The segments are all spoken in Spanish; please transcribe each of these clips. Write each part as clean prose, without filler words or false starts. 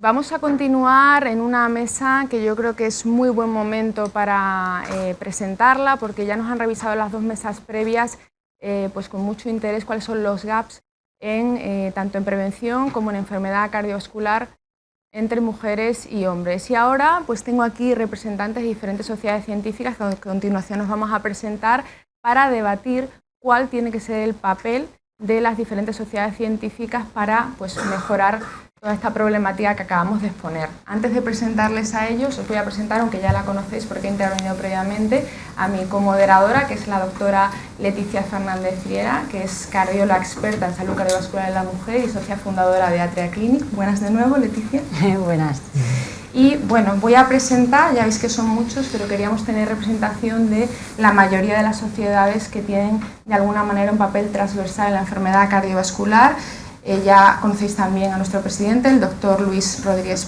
Vamos a continuar en una mesa que yo creo que es muy buen momento para presentarla, porque ya nos han revisado las dos mesas previas pues con mucho interés cuáles son los gaps tanto en prevención como en enfermedad cardiovascular entre mujeres y hombres. Y ahora pues tengo aquí representantes de diferentes sociedades científicas que a continuación nos vamos a presentar para debatir cuál tiene que ser el papel de las diferentes sociedades científicas para pues, mejorar toda esta problemática que acabamos de exponer. Antes de presentarles a ellos, os voy a presentar, aunque ya la conocéis porque he intervenido previamente, a mi comoderadora, que es la doctora Leticia Fernández Riera, que es cardióloga experta en salud cardiovascular en la mujer y socia fundadora de Atria Clinic. Buenas de nuevo, Leticia. Buenas. Y bueno, voy a presentar, ya veis que son muchos, pero queríamos tener representación de la mayoría de las sociedades que tienen de alguna manera un papel transversal en la enfermedad cardiovascular. Ya conocéis también a nuestro presidente, el doctor Luis Rodríguez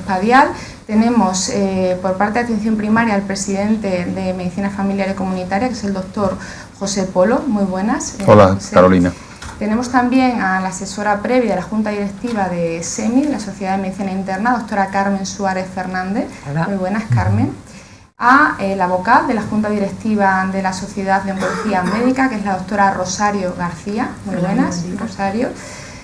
Padial. Tenemos por parte de atención primaria al presidente de Medicina Familiar y Comunitaria, que es el doctor José Polo. Muy buenas. Hola, José. Carolina. Tenemos también a la asesora previa de la Junta Directiva de SEMI, la Sociedad de Medicina Interna, doctora Carmen Suárez Fernández. Hola. Muy buenas, Carmen. A la vocal de la Junta Directiva de la Sociedad de Oncología Médica, que es la doctora Rosario García. Muy buenas, Rosario.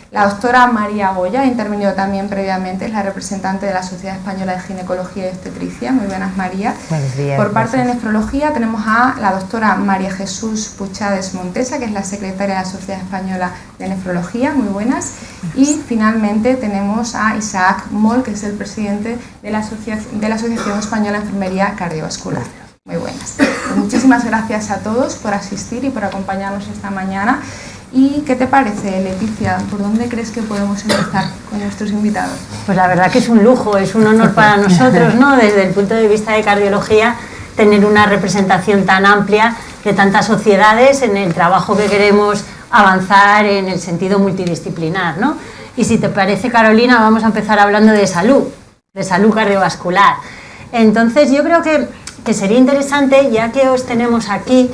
La doctora María Goya, ha intervenido también previamente, es la representante de la Sociedad Española de Ginecología y Obstetricia. Muy buenas, María. Buenos días. Por parte de nefrología tenemos a la doctora María Jesús Puchades Montesa, que es la secretaria de la Sociedad Española de Nefrología. Muy buenas. Y finalmente tenemos a Isaac Moll, que es el presidente de la Asociación Española de Enfermería Cardiovascular. Muy buenas. Pues muchísimas gracias a todos por asistir y por acompañarnos esta mañana. ¿Y qué te parece, Leticia? ¿Por dónde crees que podemos empezar con nuestros invitados? Pues la verdad que es un lujo, es un honor para nosotros, ¿no? Desde el punto de vista de cardiología, tener una representación tan amplia de tantas sociedades en el trabajo que queremos avanzar en el sentido multidisciplinar, ¿no? Y si te parece, Carolina, vamos a empezar hablando de salud cardiovascular. Entonces yo creo que sería interesante, ya que os tenemos aquí,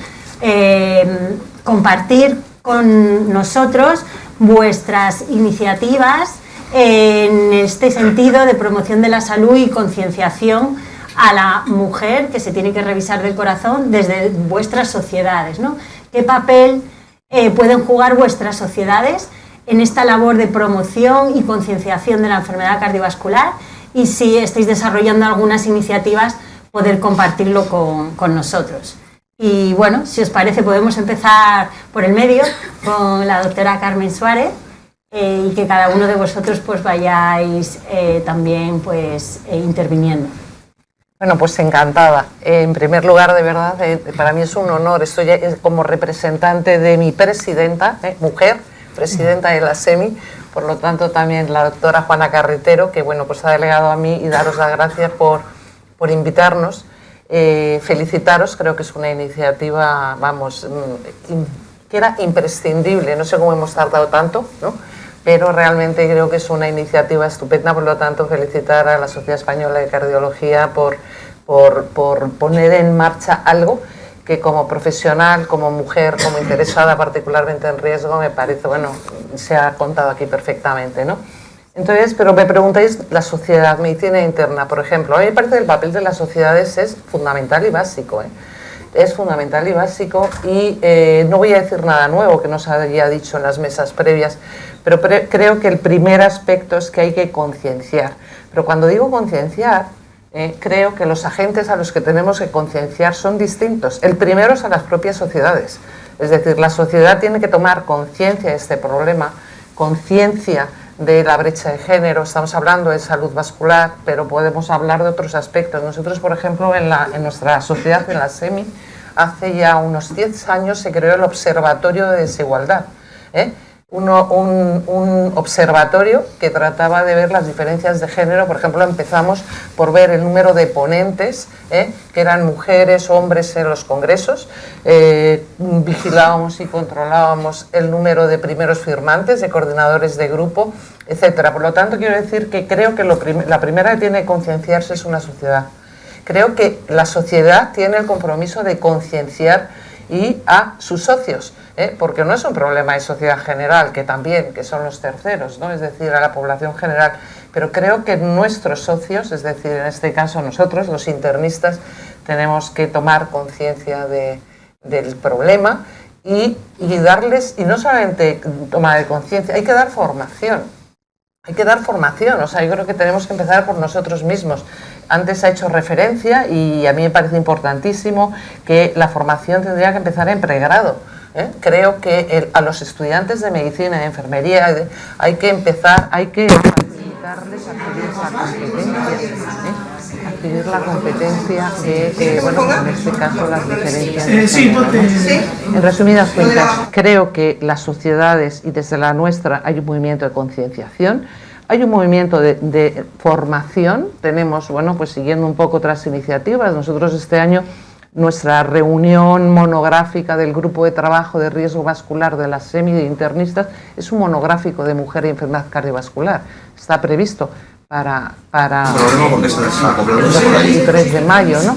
compartir con nosotros vuestras iniciativas en este sentido de promoción de la salud y concienciación a la mujer que se tiene que revisar del corazón desde vuestras sociedades, ¿no? ¿Qué papel pueden jugar vuestras sociedades en esta labor de promoción y concienciación de la enfermedad cardiovascular? Y si estáis desarrollando algunas iniciativas, poder compartirlo con nosotros. Y bueno, si os parece, podemos empezar por el medio con la doctora Carmen Suárez y que cada uno de vosotros pues vayáis también pues interviniendo. Bueno, pues encantada. En primer lugar, de verdad, para mí es un honor. Estoy como representante de mi presidenta, mujer, presidenta de la SEMI, por lo tanto también la doctora Juana Carretero, que bueno, pues ha delegado a mí, y daros las gracias por invitarnos. Felicitaros, creo que es una iniciativa, vamos, que era imprescindible, no sé cómo hemos tardado tanto, ¿no? Pero realmente creo que es una iniciativa estupenda, por lo tanto felicitar a la Sociedad Española de Cardiología por poner en marcha algo que como profesional, como mujer, como interesada particularmente en riesgo, me parece, bueno, se ha contado aquí perfectamente, ¿no? Entonces, pero me preguntáis, la sociedad, medicina interna, por ejemplo, a mí me parece que el papel de las sociedades es fundamental y básico, es fundamental y básico, y no voy a decir nada nuevo que nos haya dicho en las mesas previas, pero creo que el primer aspecto es que hay que concienciar. Pero cuando digo concienciar, creo que los agentes a los que tenemos que concienciar son distintos. El primero es a las propias sociedades, es decir, la sociedad tiene que tomar conciencia de este problema, conciencia de la brecha de género. Estamos hablando de salud vascular, pero podemos hablar de otros aspectos. Nosotros, por ejemplo, en nuestra sociedad, en la SEMI, hace ya unos 10 años se creó el Observatorio de Desigualdad, un observatorio que trataba de ver las diferencias de género. Por ejemplo, empezamos por ver el número de ponentes, que eran mujeres, hombres en los congresos, vigilábamos y controlábamos el número de primeros firmantes, de coordinadores de grupo, etcétera. Por lo tanto, quiero decir que creo que la primera que tiene que concienciarse es una sociedad. Creo que la sociedad tiene el compromiso de concienciar y a sus socios, porque no es un problema de sociedad general, que también, que son los terceros, ¿no? Es decir, a la población general, pero creo que nuestros socios, es decir, en este caso nosotros, los internistas, tenemos que tomar conciencia del problema y darles, y no solamente toma de conciencia, hay que dar formación. Hay que dar formación, o sea, yo creo que tenemos que empezar por nosotros mismos. Antes ha hecho referencia y a mí me parece importantísimo que la formación tendría que empezar en pregrado. Creo que a los estudiantes de medicina, de enfermería, hay que facilitarles adquirir esa competencia, adquirir la competencia de, bueno, en este caso las diferencias de género, ¿no? En resumidas cuentas, creo que las sociedades y desde la nuestra hay un movimiento de concienciación, hay un movimiento de formación. Tenemos, bueno, pues siguiendo un poco otras iniciativas, nosotros este año nuestra reunión monográfica del grupo de trabajo de riesgo vascular de la SEMI de internistas es un monográfico de mujer y enfermedad cardiovascular. Está previsto para el 23 de mayo, ¿no?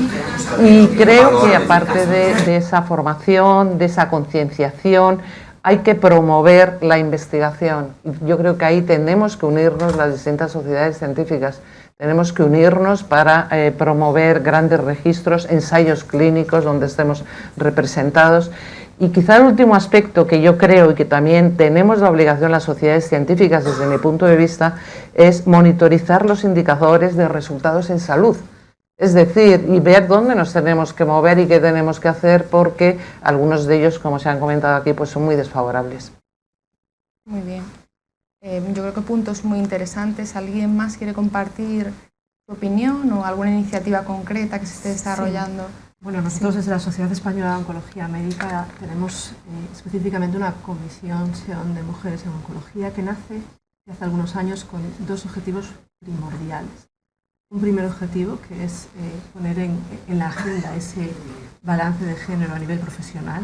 Y creo que aparte de esa formación, de esa concienciación, hay que promover la investigación. Yo creo que ahí tenemos que unirnos las distintas sociedades científicas. Tenemos que unirnos para promover grandes registros, ensayos clínicos donde estemos representados. Y quizá el último aspecto que yo creo y que también tenemos la obligación las sociedades científicas desde mi punto de vista es monitorizar los indicadores de resultados en salud. Es decir, y ver dónde nos tenemos que mover y qué tenemos que hacer, porque algunos de ellos, como se han comentado aquí, pues son muy desfavorables. Muy bien. Yo creo que puntos muy interesantes. ¿Alguien más quiere compartir su opinión o alguna iniciativa concreta que se esté desarrollando? Sí. Bueno, nosotros desde la Sociedad Española de Oncología Médica tenemos específicamente una comisión de mujeres en oncología que nace hace algunos años con dos objetivos primordiales. Un primer objetivo, que es poner en la agenda ese balance de género a nivel profesional.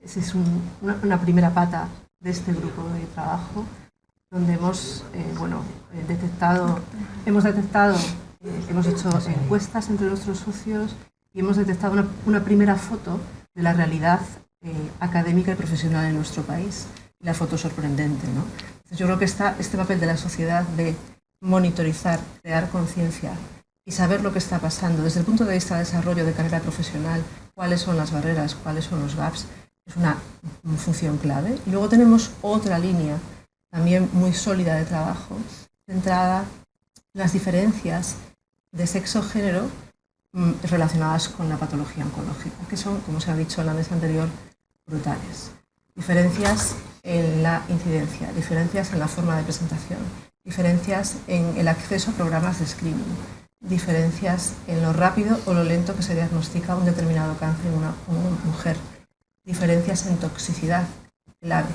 Esa es una primera pata de este grupo de trabajo, donde hemos hemos hecho encuestas entre nuestros socios y hemos detectado una primera foto de la realidad académica y profesional en nuestro país. Y la foto sorprendente, ¿no? Entonces, yo creo que está este papel de la sociedad de monitorizar, crear conciencia y saber lo que está pasando desde el punto de vista de desarrollo de carrera profesional, cuáles son las barreras, cuáles son los gaps, es una función clave. Y luego tenemos otra línea también muy sólida de trabajo, centrada en las diferencias de sexo-género relacionadas con la patología oncológica, que son, como se ha dicho en la mesa anterior, brutales. Diferencias en la incidencia, diferencias en la forma de presentación, diferencias en el acceso a programas de screening, diferencias en lo rápido o lo lento que se diagnostica un determinado cáncer en una mujer, diferencias en toxicidad clave,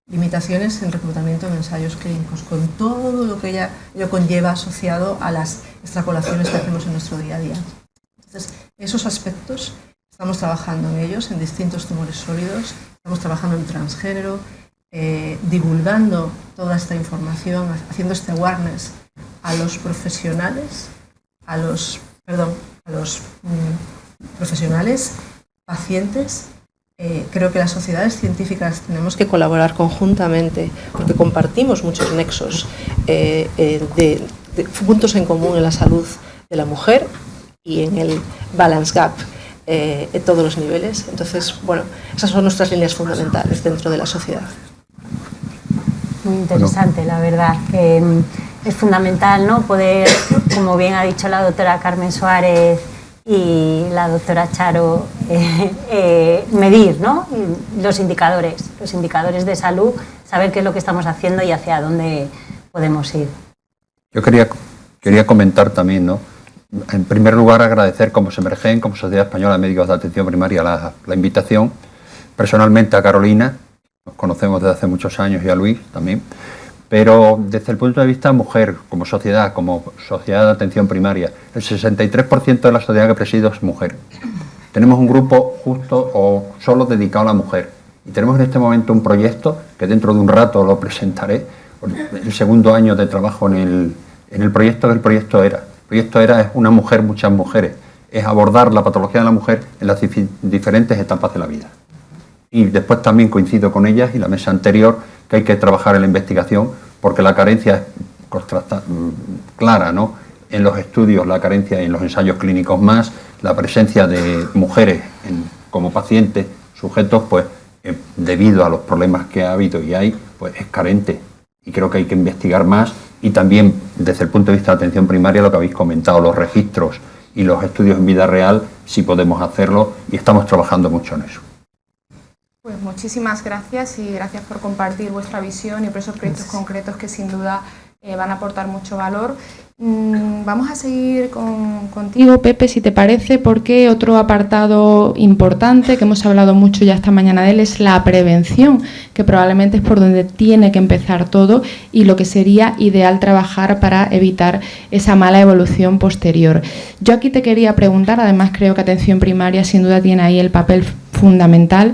limitaciones en reclutamiento en ensayos clínicos, con todo lo que ello conlleva asociado a las extrapolaciones que hacemos en nuestro día a día. Entonces, esos aspectos estamos trabajando en ellos, en distintos tumores sólidos, estamos trabajando en transgénero, divulgando toda esta información, haciendo este awareness a los profesionales, profesionales, pacientes. Creo que las sociedades científicas tenemos que colaborar conjuntamente porque compartimos muchos nexos de puntos en común en la salud de la mujer y en el balance gap en todos los niveles. Entonces, bueno, esas son nuestras líneas fundamentales dentro de la sociedad. Muy interesante, la verdad, que es fundamental, ¿no?, poder, como bien ha dicho la doctora Carmen Suárez y la doctora Charo, medir, ¿no?, los indicadores de salud, saber qué es lo que estamos haciendo y hacia dónde podemos ir. Yo quería comentar también, ¿no?, en primer lugar agradecer como Semergen, como Sociedad Española de Médicos de Atención Primaria, la invitación, personalmente a Carolina, nos conocemos desde hace muchos años, y a Luis también, pero desde el punto de vista mujer, como sociedad de atención primaria, el 63% de la sociedad que presido es mujer. Tenemos un grupo justo o solo dedicado a la mujer y tenemos en este momento un proyecto que dentro de un rato lo presentaré, el segundo año de trabajo en el proyecto del Proyecto ERA. El Proyecto ERA es una mujer, muchas mujeres. es abordar la patología de la mujer en las diferentes etapas de la vida. Y después también coincido con ellas y la mesa anterior que hay que trabajar en la investigación porque la carencia es clara, ¿no? En los estudios, la carencia en los ensayos clínicos más, la presencia de mujeres como pacientes, sujetos, pues debido a los problemas que ha habido y hay, pues es carente. Y creo que hay que investigar más y también desde el punto de vista de atención primaria, lo que habéis comentado, los registros y los estudios en vida real, sí podemos hacerlo y estamos trabajando mucho en eso. Pues muchísimas gracias y gracias por compartir vuestra visión y por esos proyectos concretos que sin duda van a aportar mucho valor. Vamos a seguir contigo, Pepe, si te parece, porque otro apartado importante que hemos hablado mucho ya esta mañana de él es la prevención, que probablemente es por donde tiene que empezar todo y lo que sería ideal trabajar para evitar esa mala evolución posterior. Yo aquí te quería preguntar, además creo que atención primaria sin duda tiene ahí el papel fundamental.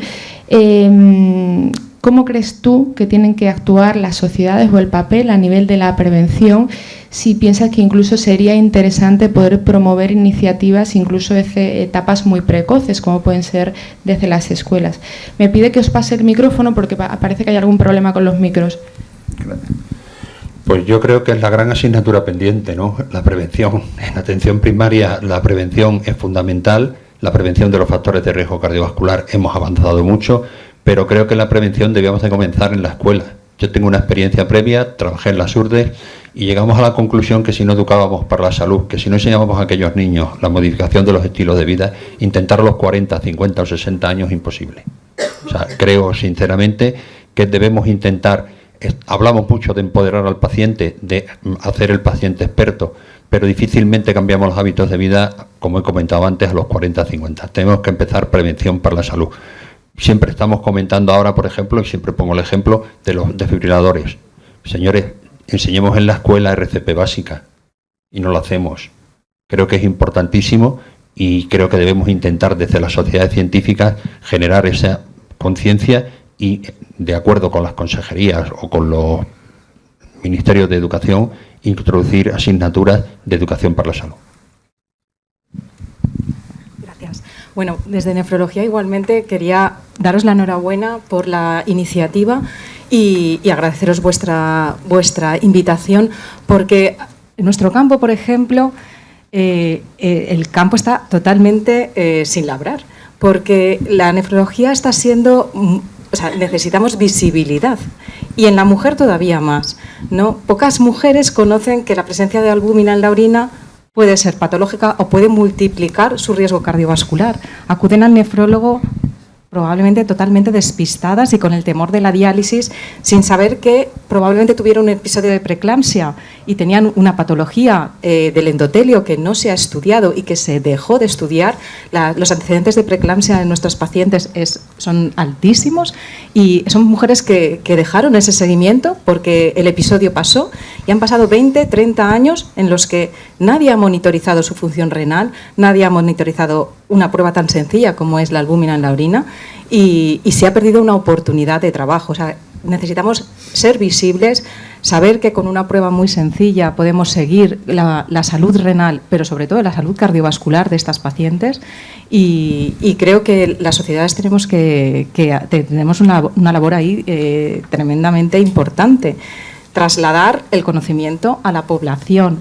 ¿Cómo crees tú que tienen que actuar las sociedades o el papel a nivel de la prevención? Si piensas que incluso sería interesante poder promover iniciativas incluso desde etapas muy precoces, como pueden ser desde las escuelas. Me pide que os pase el micrófono porque parece que hay algún problema con los micros. Pues yo creo que es la gran asignatura pendiente, ¿no? La prevención. En atención primaria la prevención es fundamental. La prevención de los factores de riesgo cardiovascular hemos avanzado mucho, pero creo que la prevención debíamos de comenzar en la escuela. Yo tengo una experiencia previa, trabajé en las URDES y llegamos a la conclusión que si no educábamos para la salud, que si no enseñábamos a aquellos niños la modificación de los estilos de vida, intentar a los 40, 50 o 60 años es imposible. O sea, creo sinceramente que debemos intentar, hablamos mucho de empoderar al paciente, de hacer el paciente experto, pero difícilmente cambiamos los hábitos de vida, como he comentado antes, a los 40, 50. Tenemos que empezar prevención para la salud. Siempre estamos comentando ahora, por ejemplo, y siempre pongo el ejemplo de los desfibriladores. Señores, enseñemos en la escuela RCP básica y no lo hacemos. Creo que es importantísimo y creo que debemos intentar desde las sociedades científicas generar esa conciencia y, de acuerdo con las consejerías o con los ministerios de educación, introducir asignaturas de educación para la salud. Gracias. Bueno, desde Nefrología igualmente quería daros la enhorabuena por la iniciativa y agradeceros vuestra invitación, porque en nuestro campo, por ejemplo, el campo está totalmente sin labrar, porque la nefrología está siendo... O sea, necesitamos visibilidad y en la mujer todavía más, ¿no? Pocas mujeres conocen que la presencia de albúmina en la orina puede ser patológica o puede multiplicar su riesgo cardiovascular. Acuden al nefrólogo probablemente totalmente despistadas y con el temor de la diálisis, sin saber que probablemente tuvieron un episodio de preeclampsia y tenían una patología del endotelio que no se ha estudiado y que se dejó de estudiar. Los antecedentes de preeclampsia en nuestros pacientes son altísimos y son mujeres que dejaron ese seguimiento porque el episodio pasó y han pasado 20, 30 años en los que nadie ha monitorizado su función renal, nadie ha monitorizado una prueba tan sencilla como es la albúmina en la orina y se ha perdido una oportunidad de trabajo. O sea, necesitamos ser visibles, saber que con una prueba muy sencilla podemos seguir la salud renal, pero sobre todo la salud cardiovascular de estas pacientes y creo que las sociedades tenemos una labor ahí tremendamente importante. Trasladar el conocimiento a la población,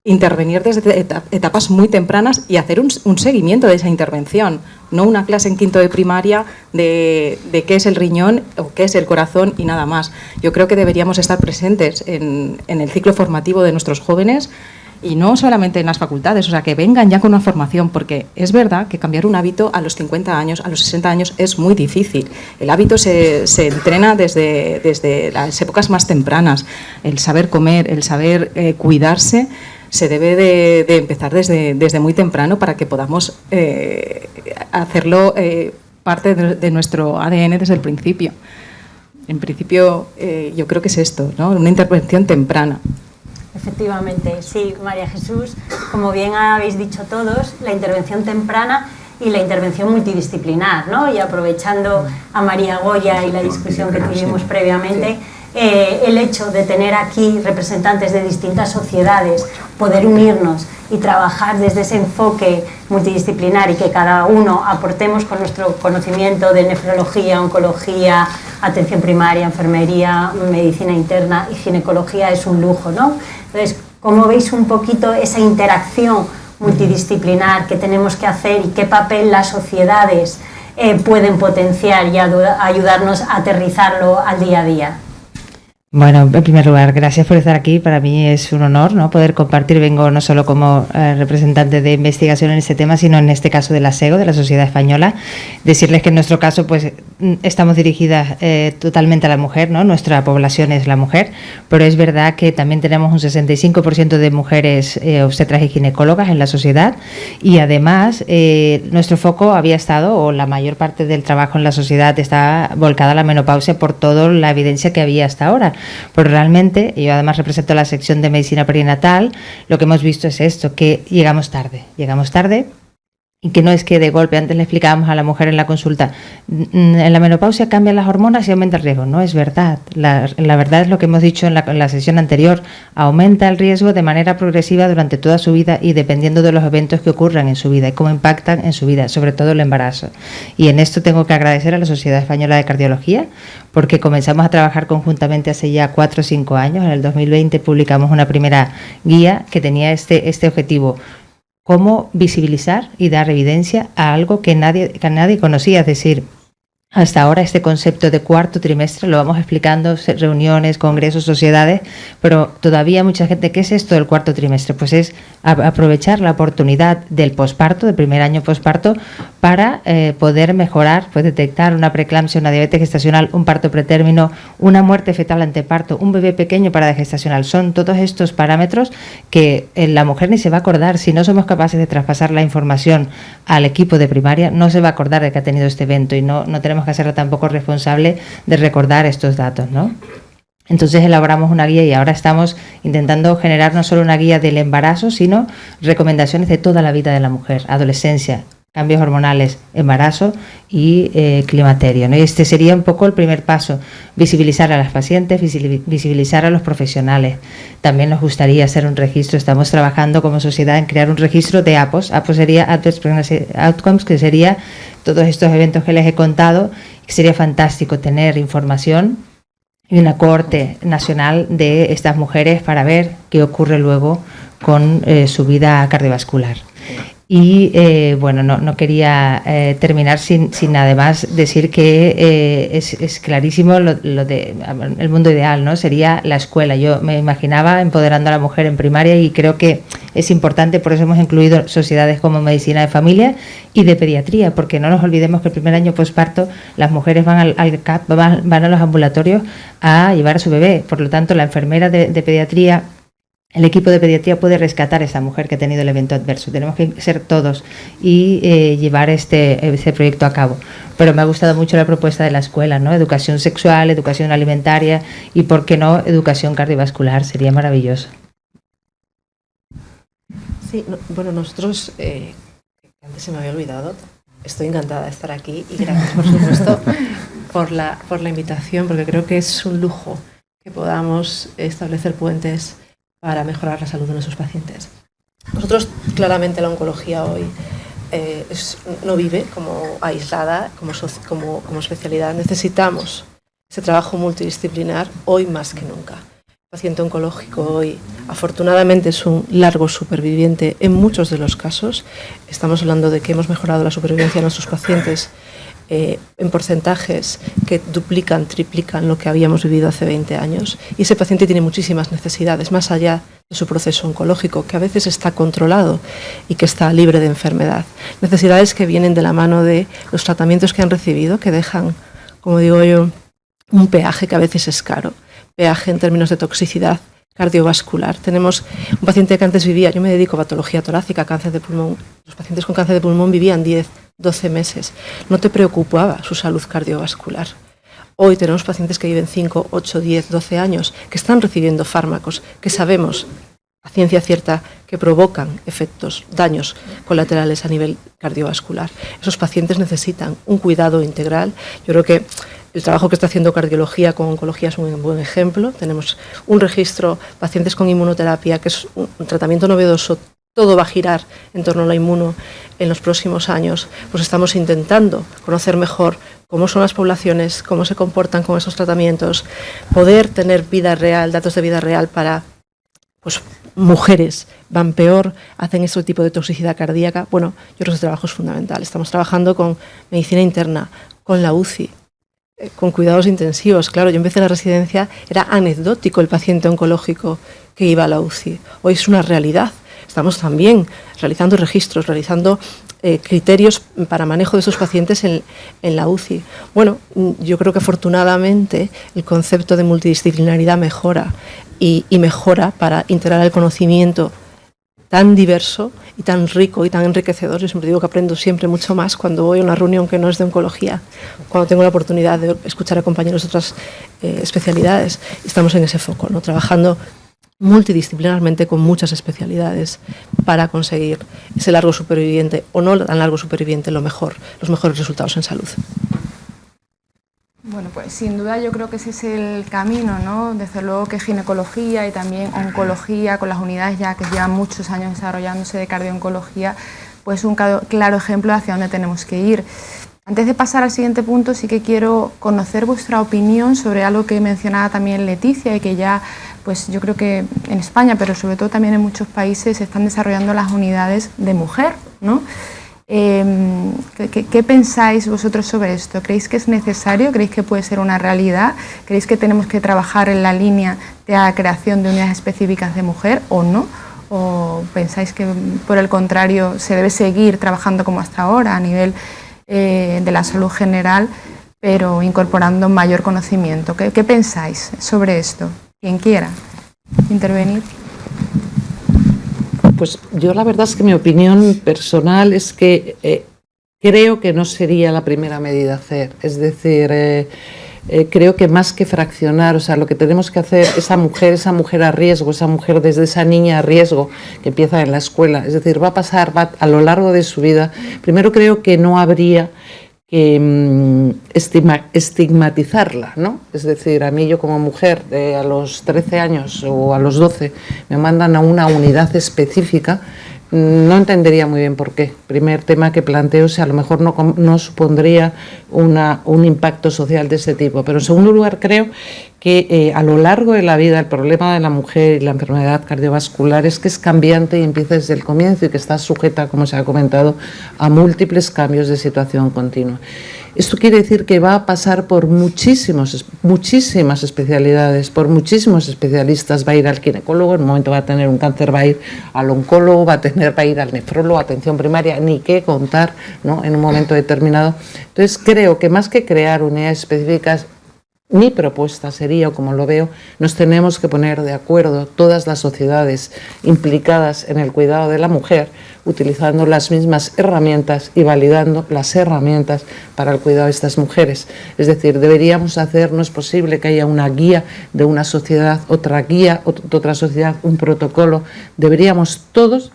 intervenir desde etapas muy tempranas y hacer un seguimiento de esa intervención, no una clase en quinto de primaria de qué es el riñón o qué es el corazón y nada más. Yo creo que deberíamos estar presentes en el ciclo formativo de nuestros jóvenes y no solamente en las facultades, o sea, que vengan ya con una formación, porque es verdad que cambiar un hábito a los 50 años, a los 60 años es muy difícil. El hábito se entrena desde las épocas más tempranas. El saber comer, el saber cuidarse, se debe de empezar desde muy temprano para que podamos hacerlo parte de nuestro ADN desde el principio. En principio, yo creo que es esto, ¿no? Una intervención temprana. Efectivamente, sí, María Jesús, como bien habéis dicho todos, la intervención temprana y la intervención multidisciplinar, ¿no? Y aprovechando a María Goya y la discusión que tuvimos previamente, el hecho de tener aquí representantes de distintas sociedades, poder unirnos y trabajar desde ese enfoque multidisciplinar y que cada uno aportemos con nuestro conocimiento de nefrología, oncología, atención primaria, enfermería, medicina interna y ginecología es un lujo, ¿no? Entonces, ¿cómo veis un poquito esa interacción multidisciplinar que tenemos que hacer y qué papel las sociedades pueden potenciar y ayudarnos a aterrizarlo al día a día? Bueno, en primer lugar, gracias por estar aquí. Para mí es un honor, ¿no?, poder compartir. Vengo no solo como representante de investigación en este tema, sino en este caso de la SEGO, de la Sociedad Española. Decirles que en nuestro caso pues estamos dirigidas totalmente a la mujer, ¿no? Nuestra población es la mujer, pero es verdad que también tenemos un 65% de mujeres obstetras y ginecólogas en la sociedad, y además nuestro foco había estado, o la mayor parte del trabajo en la sociedad está volcada a la menopausia por toda la evidencia que había hasta ahora. Pero realmente, yo además represento la sección de medicina perinatal, lo que hemos visto es esto, que llegamos tarde, y que no es que de golpe, antes le explicábamos a la mujer en la consulta, en la menopausia cambian las hormonas y aumenta el riesgo. No es verdad, la verdad es lo que hemos dicho en la sesión anterior, aumenta el riesgo de manera progresiva durante toda su vida y dependiendo de los eventos que ocurran en su vida y cómo impactan en su vida, sobre todo el embarazo. Y en esto tengo que agradecer a la Sociedad Española de Cardiología, porque comenzamos a trabajar conjuntamente hace ya 4 o 5 años. En el 2020 publicamos una primera guía que tenía este objetivo: cómo visibilizar y dar evidencia a algo que nadie conocía. Es decir, hasta ahora este concepto de cuarto trimestre lo vamos explicando, reuniones, congresos, sociedades, pero todavía mucha gente, ¿qué es esto del cuarto trimestre? Pues es aprovechar la oportunidad del posparto, del primer año posparto, para poder mejorar, pues detectar una preeclampsia, una diabetes gestacional, un parto pretérmino, una muerte fetal anteparto, un bebé pequeño para gestacional. Son todos estos parámetros que la mujer ni se va a acordar. Si no somos capaces de traspasar la información al equipo de primaria, no se va a acordar de que ha tenido este evento, y no tenemos que hacerla tampoco responsable de recordar estos datos, ¿no? Entonces elaboramos una guía y ahora estamos intentando generar no solo una guía del embarazo, sino recomendaciones de toda la vida de la mujer: adolescencia, cambios hormonales, embarazo y climaterio, ¿no? Y este sería un poco el primer paso: visibilizar a las pacientes, visibilizar a los profesionales. También nos gustaría hacer un registro, estamos trabajando como sociedad en crear un registro de APOS. APOS sería Adverse Pregnancy Outcomes, que sería todos estos eventos que les he contado. Sería fantástico tener información y una cohorte nacional de estas mujeres para ver qué ocurre luego con su vida cardiovascular. Y bueno, no quería terminar sin además decir que es clarísimo lo de el mundo ideal, ¿no? Sería la escuela. Yo me imaginaba empoderando a la mujer en primaria y creo que es importante, por eso hemos incluido sociedades como medicina de familia y de pediatría, porque no nos olvidemos que el primer año posparto las mujeres van al CAP, van a los ambulatorios a llevar a su bebé. Por lo tanto, la enfermera de pediatría, el equipo de pediatría puede rescatar a esa mujer que ha tenido el evento adverso. Tenemos que ser todos y llevar este proyecto a cabo. Pero me ha gustado mucho la propuesta de la escuela, ¿no? Educación sexual, educación alimentaria y, ¿por qué no?, educación cardiovascular. Sería maravilloso. Sí, bueno, nosotros, antes se me había olvidado, estoy encantada de estar aquí y gracias, por supuesto, por la invitación, porque creo que es un lujo que podamos establecer puentes para mejorar la salud de nuestros pacientes. Nosotros, claramente, la oncología hoy no vive como aislada, como especialidad. Necesitamos ese trabajo multidisciplinar hoy más que nunca. El paciente oncológico hoy, afortunadamente, es un largo superviviente en muchos de los casos. Estamos hablando de que hemos mejorado la supervivencia de nuestros pacientes en porcentajes que duplican, triplican lo que habíamos vivido hace 20 años. Y ese paciente tiene muchísimas necesidades, más allá de su proceso oncológico, que a veces está controlado y que está libre de enfermedad. Necesidades que vienen de la mano de los tratamientos que han recibido, que dejan, como digo yo, un peaje que a veces es caro. Peaje en términos de toxicidad cardiovascular. Tenemos un paciente que antes vivía, yo me dedico a patología torácica, cáncer de pulmón. Los pacientes con cáncer de pulmón vivían 10, 12 meses. No te preocupaba su salud cardiovascular. Hoy tenemos pacientes que viven 5, 8, 10, 12 años, que están recibiendo fármacos que sabemos a ciencia cierta que provocan efectos, daños colaterales a nivel cardiovascular. Esos pacientes necesitan un cuidado integral. Yo creo que El trabajo que está haciendo cardiología con oncología es un buen ejemplo. Tenemos un registro, pacientes con inmunoterapia, que es un tratamiento novedoso. Todo va a girar en torno a la inmuno en los próximos años. Pues estamos intentando conocer mejor cómo son las poblaciones, cómo se comportan con esos tratamientos, poder tener vida real, datos de vida real para pues, mujeres van peor, hacen ese tipo de toxicidad cardíaca. Bueno, yo creo que ese trabajo es fundamental. Estamos trabajando con medicina interna, con la UCI, con cuidados intensivos. Claro, yo empecé la residencia, era anecdótico el paciente oncológico que iba a la UCI. Hoy es una realidad. Estamos también realizando registros, realizando criterios para manejo de esos pacientes en la UCI. Bueno, yo creo que afortunadamente el concepto de multidisciplinaridad mejora y mejora para integrar el conocimiento tan diverso y tan rico y tan enriquecedor. Yo siempre digo que aprendo siempre mucho más cuando voy a una reunión que no es de oncología, cuando tengo la oportunidad de escuchar a compañeros de otras especialidades. Estamos en ese foco, ¿no? Trabajando multidisciplinarmente con muchas especialidades para conseguir ese largo superviviente o no tan largo superviviente, los mejores resultados en salud. Bueno, pues sin duda yo creo que ese es el camino, ¿no? Desde luego que ginecología y también oncología, con las unidades ya que llevan muchos años desarrollándose de cardiooncología, pues un claro ejemplo hacia dónde tenemos que ir. Antes de pasar al siguiente punto, sí que quiero conocer vuestra opinión sobre algo que mencionaba también Leticia y que ya, pues yo creo que en España, pero sobre todo también en muchos países, se están desarrollando las unidades de mujer, ¿no? ¿Qué pensáis vosotros sobre esto? ¿Creéis que es necesario? ¿Creéis que puede ser una realidad? ¿Creéis que tenemos que trabajar en la línea de la creación de unidades específicas de mujer o no? ¿O pensáis que por el contrario se debe seguir trabajando como hasta ahora a nivel de la salud general, pero incorporando mayor conocimiento? ¿Qué pensáis sobre esto? Quien quiera intervenir. Pues yo la verdad es que mi opinión personal es que creo que no sería la primera medida a hacer. Es decir, creo que más que fraccionar, o sea, lo que tenemos que hacer, esa mujer a riesgo, esa mujer desde esa niña a riesgo que empieza en la escuela, es decir, va a lo largo de su vida. Primero creo que no habría que estigmatizarla, ¿no? Es decir, a mí yo como mujer a los 13 años o a los 12 me mandan a una unidad específica, no entendería muy bien por qué. Primer tema que planteo, a lo mejor no supondría un impacto social de ese tipo, pero en segundo lugar creo que a lo largo de la vida el problema de la mujer y la enfermedad cardiovascular es que es cambiante y empieza desde el comienzo y que está sujeta, como se ha comentado, a múltiples cambios de situación continua. Esto quiere decir que va a pasar por muchísimas especialidades, por muchísimos especialistas. Va a ir al ginecólogo, en un momento va a tener un cáncer, va a ir al oncólogo, va a ir al nefrólogo, atención primaria, ni qué contar, ¿no? En un momento determinado. Entonces creo que más que crear unidades específicas, mi propuesta sería, o como lo veo, nos tenemos que poner de acuerdo todas las sociedades implicadas en el cuidado de la mujer, utilizando las mismas herramientas y validando las herramientas para el cuidado de estas mujeres. Es decir, deberíamos hacer, no es posible que haya una guía de una sociedad, otra guía de otra sociedad, un protocolo. Deberíamos todos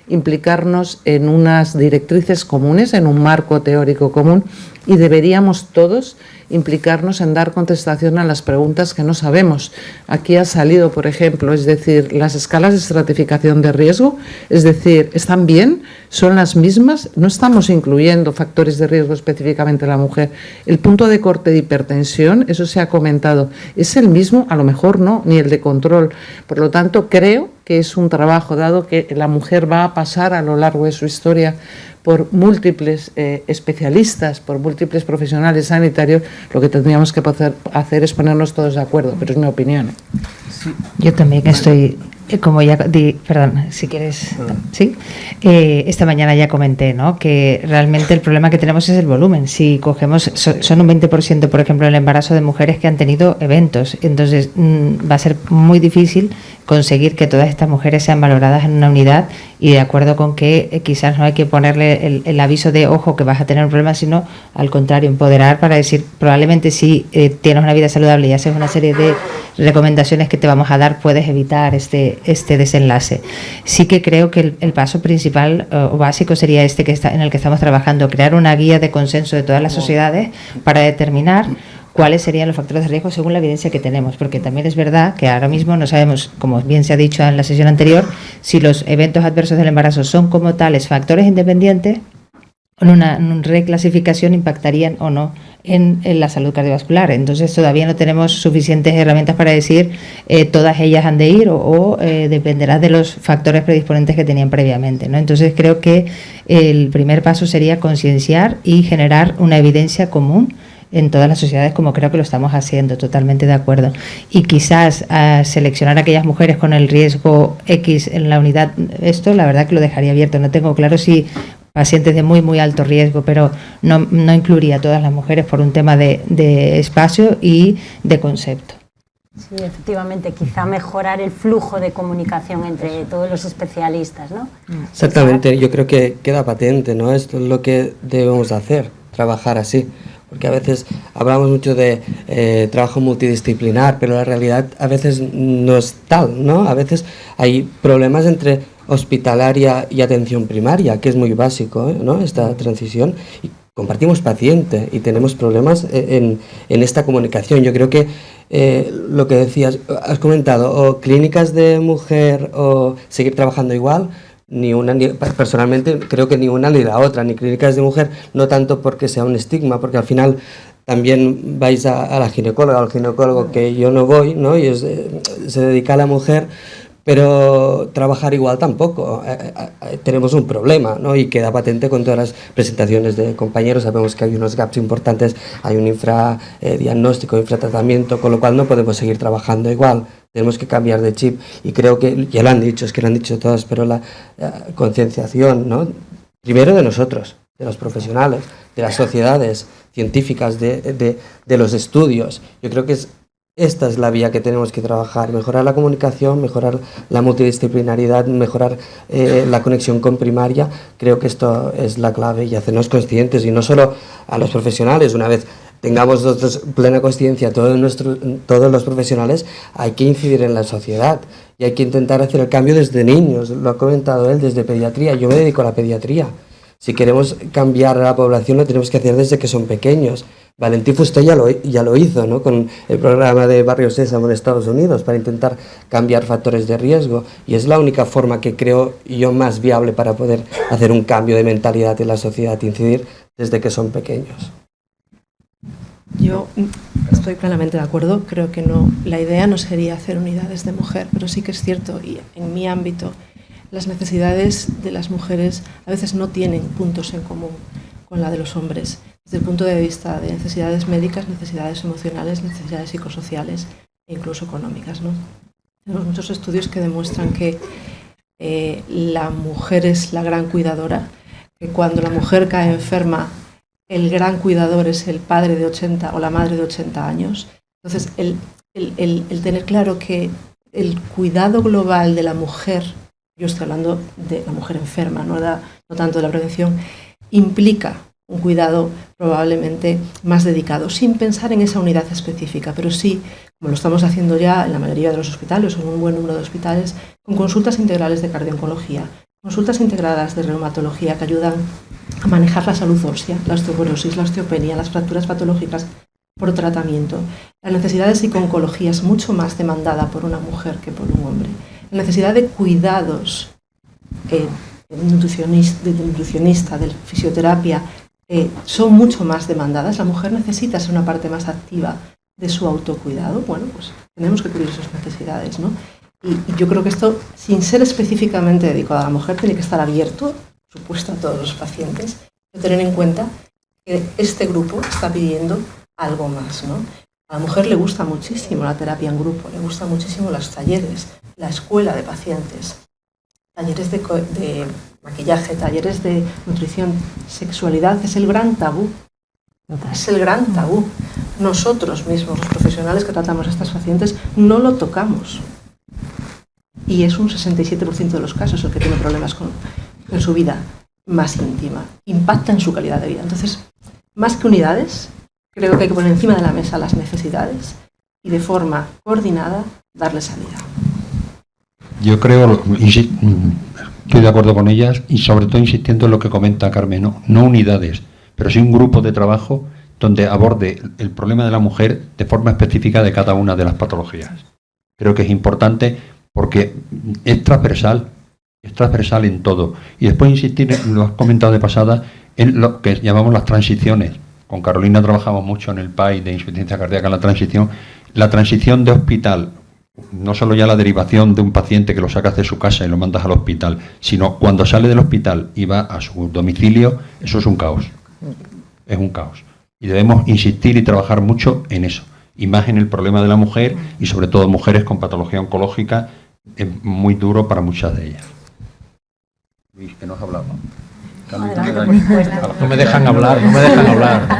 implicarnos en unas directrices comunes, en un marco teórico común, y deberíamos todos implicarnos en dar contestación a las preguntas que no sabemos. Aquí ha salido, por ejemplo, es decir, las escalas de estratificación de riesgo, es decir, ¿están bien? ¿Son las mismas? No estamos incluyendo factores de riesgo específicamente en la mujer. El punto de corte de hipertensión, eso se ha comentado, ¿es el mismo? A lo mejor no, ni el de control. Por lo tanto, creo que es un trabajo, dado que la mujer va a pasar a lo largo de su historia por múltiples especialistas, por múltiples profesionales sanitarios, lo que tendríamos que hacer es ponernos todos de acuerdo, pero es mi opinión. Sí. Yo también estoy, como ya perdón, si quieres, sí. Esta mañana ya comenté, ¿no?, que realmente el problema que tenemos es el volumen. Si cogemos, son un 20%, por ejemplo, el embarazo de mujeres que han tenido eventos, entonces va a ser muy difícil conseguir que todas estas mujeres sean valoradas en una unidad, y de acuerdo con que quizás no hay que ponerle el aviso de ojo que vas a tener un problema, sino al contrario, empoderar para decir, probablemente si tienes una vida saludable y haces una serie de recomendaciones que te vamos a dar, puedes evitar este desenlace. Sí que creo que el paso principal o básico sería en el que estamos trabajando, crear una guía de consenso de todas las sociedades para determinar cuáles serían los factores de riesgo según la evidencia que tenemos, porque también es verdad que ahora mismo no sabemos, como bien se ha dicho en la sesión anterior, si los eventos adversos del embarazo son como tales factores independientes o en una reclasificación impactarían o no en la salud cardiovascular. Entonces todavía no tenemos suficientes herramientas para decir todas ellas han de ir o dependerá de los factores predisponentes que tenían previamente, ¿no? Entonces creo que el primer paso sería concienciar y generar una evidencia común en todas las sociedades, como creo que lo estamos haciendo, totalmente de acuerdo. Y quizás seleccionar a aquellas mujeres con el riesgo X en la unidad, esto la verdad que lo dejaría abierto. No tengo claro si pacientes de muy, muy alto riesgo, pero no incluiría a todas las mujeres por un tema de espacio y de concepto. Sí, efectivamente, quizá mejorar el flujo de comunicación entre todos los especialistas, ¿no? Exactamente, yo creo que queda patente, ¿no? Esto es lo que debemos hacer, trabajar así. Porque a veces hablamos mucho de trabajo multidisciplinar, pero la realidad a veces no es tal, ¿no? A veces hay problemas entre hospitalaria y atención primaria, que es muy básico, ¿no? Esta transición. Y compartimos paciente y tenemos problemas en esta comunicación. Yo creo que lo que decías, has comentado, o clínicas de mujer o seguir trabajando igual, ni una, personalmente creo que ni una ni la otra, ni clínicas de mujer, no tanto porque sea un estigma, porque al final también vais a la ginecóloga o al ginecólogo, que yo no voy, ¿no? Y se dedica a la mujer, pero trabajar igual tampoco. Tenemos un problema, ¿no? Y queda patente con todas las presentaciones de compañeros. Sabemos que hay unos gaps importantes, hay un infradiagnóstico, infratratamiento, con lo cual no podemos seguir trabajando igual. Tenemos que cambiar de chip y creo que ya lo han dicho, es que lo han dicho todas, pero la concienciación, ¿no? Primero de nosotros, de los profesionales, de las sociedades científicas, de los estudios. Yo creo que esta es la vía que tenemos que trabajar, mejorar la comunicación, mejorar la multidisciplinaridad, mejorar la conexión con primaria. Creo que esto es la clave y hacernos conscientes, y no solo a los profesionales. Una vez tengamos nosotros plena conciencia, todos los profesionales, hay que incidir en la sociedad y hay que intentar hacer el cambio desde niños. Lo ha comentado él, desde pediatría. Yo me dedico a la pediatría. Si queremos cambiar a la población, lo tenemos que hacer desde que son pequeños. Valentín Fuster ya lo hizo, ¿no? Con el programa de Barrio Sésamo en Estados Unidos, para intentar cambiar factores de riesgo, y es la única forma que creo yo más viable para poder hacer un cambio de mentalidad en la sociedad, incidir desde que son pequeños. Yo estoy plenamente de acuerdo, creo que no, la idea no sería hacer unidades de mujer, pero sí que es cierto, y en mi ámbito, las necesidades de las mujeres a veces no tienen puntos en común con la de los hombres, desde el punto de vista de necesidades médicas, necesidades emocionales, necesidades psicosociales e incluso económicas, ¿no? Tenemos muchos estudios que demuestran que la mujer es la gran cuidadora, que cuando la mujer cae enferma, el gran cuidador es el padre de 80 o la madre de 80 años. Entonces, el tener claro que el cuidado global de la mujer, yo estoy hablando de la mujer enferma, no tanto de la prevención, implica un cuidado probablemente más dedicado, sin pensar en esa unidad específica, pero sí, como lo estamos haciendo ya en la mayoría de los hospitales, o en un buen número de hospitales, con consultas integrales de cardio-oncología, consultas integradas de reumatología que ayudan a manejar la salud ósea, la osteoporosis, la osteopenia, las fracturas patológicas por tratamiento. La necesidad de psico-oncología es mucho más demandada por una mujer que por un hombre. La necesidad de cuidados de nutricionista, de fisioterapia, son mucho más demandadas. La mujer necesita ser una parte más activa de su autocuidado. Bueno, pues tenemos que cubrir sus necesidades, ¿no? Y yo creo que esto, sin ser específicamente dedicado a la mujer, tiene que estar abierto, por supuesto, a todos los pacientes, pero tener en cuenta que este grupo está pidiendo algo más, ¿no? A la mujer le gusta muchísimo la terapia en grupo, le gusta muchísimo los talleres, la escuela de pacientes, talleres de maquillaje, talleres de nutrición. Sexualidad es el gran tabú. Es el gran tabú. Nosotros mismos, los profesionales que tratamos a estas pacientes, no lo tocamos. Y es un 67% de los casos el que tiene problemas en su vida más íntima. Impacta en su calidad de vida. Entonces, más que unidades, creo que hay que poner encima de la mesa las necesidades y de forma coordinada darle salida. Yo creo, estoy de acuerdo con ellas, y sobre todo insistiendo en lo que comenta Carmen, no unidades, pero sí un grupo de trabajo donde aborde el problema de la mujer de forma específica de cada una de las patologías. Creo que es importante porque es transversal en todo. Y después insistir, lo has comentado de pasada, en lo que llamamos las transiciones. Con Carolina trabajamos mucho en el PAI de insuficiencia cardíaca, la transición de hospital, no solo ya la derivación de un paciente que lo sacas de su casa y lo mandas al hospital, sino cuando sale del hospital y va a su domicilio, eso es un caos. Es un caos. Y debemos insistir y trabajar mucho en eso. Y más en el problema de la mujer y sobre todo mujeres con patología oncológica, es muy duro para muchas de ellas. Luis, que nos hablaba. No me dejan hablar.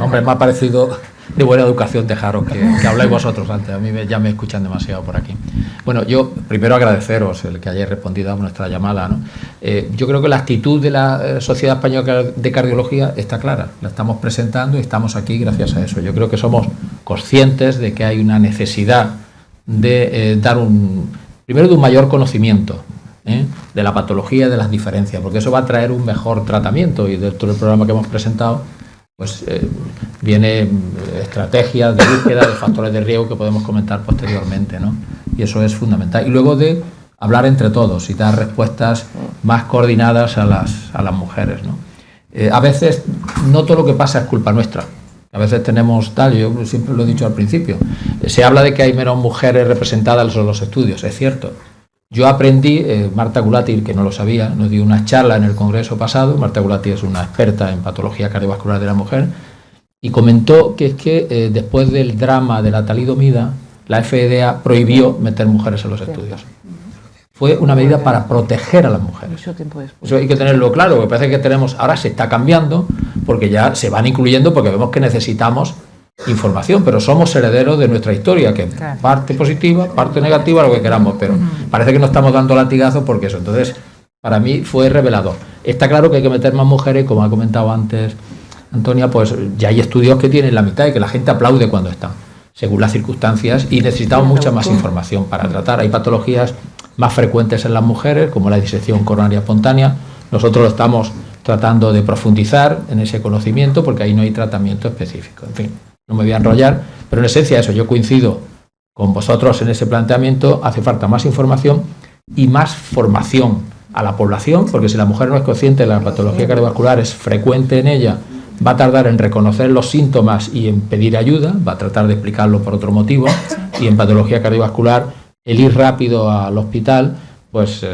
Hombre, me ha parecido de buena educación dejaros que habláis vosotros antes. A mí ya me escuchan demasiado por aquí. Bueno, yo primero agradeceros el que hayáis respondido a nuestra llamada, ¿no? Yo creo que la actitud de la Sociedad Española de Cardiología está clara. La estamos presentando y estamos aquí gracias a eso. Yo creo que somos conscientes de que hay una necesidad de dar primero de un mayor conocimiento de la patología y de las diferencias, porque eso va a traer un mejor tratamiento, y dentro del programa que hemos presentado pues viene estrategias de búsqueda de factores de riesgo que podemos comentar posteriormente, ¿no? Y eso es fundamental. Y luego de hablar entre todos y dar respuestas más coordinadas a las mujeres, ¿no? A veces no todo lo que pasa es culpa nuestra. A veces tenemos yo siempre lo he dicho al principio, se habla de que hay menos mujeres representadas en los estudios, es cierto. Yo aprendí, Marta Gulati, que no lo sabía, nos dio una charla en el congreso pasado. Marta Gulati es una experta en patología cardiovascular de la mujer, y comentó que es que después del drama de la talidomida, la FDA prohibió meter mujeres en los estudios. Fue una medida para proteger a las mujeres. Eso hay que tenerlo claro, porque parece que ahora se está cambiando, porque ya se van incluyendo, porque vemos que necesitamos información, pero somos herederos de nuestra historia, que parte positiva, parte negativa, lo que queramos, pero parece que no estamos dando latigazos porque eso. Entonces, para mí fue revelador. Está claro que hay que meter más mujeres, como ha comentado antes Antonia, pues ya hay estudios que tienen la mitad y que la gente aplaude cuando están, según las circunstancias, y necesitamos mucha más información para tratar. Hay patologías más frecuentes en las mujeres, como la disección coronaria espontánea. Nosotros lo estamos tratando de profundizar en ese conocimiento porque ahí no hay tratamiento específico. En fin, no me voy a enrollar, pero en esencia eso, yo coincido con vosotros en ese planteamiento. Hace falta más información y más formación a la población, porque si la mujer no es consciente de la patología cardiovascular, es frecuente en ella, va a tardar en reconocer los síntomas y en pedir ayuda, va a tratar de explicarlo por otro motivo, y en patología cardiovascular el ir rápido al hospital pues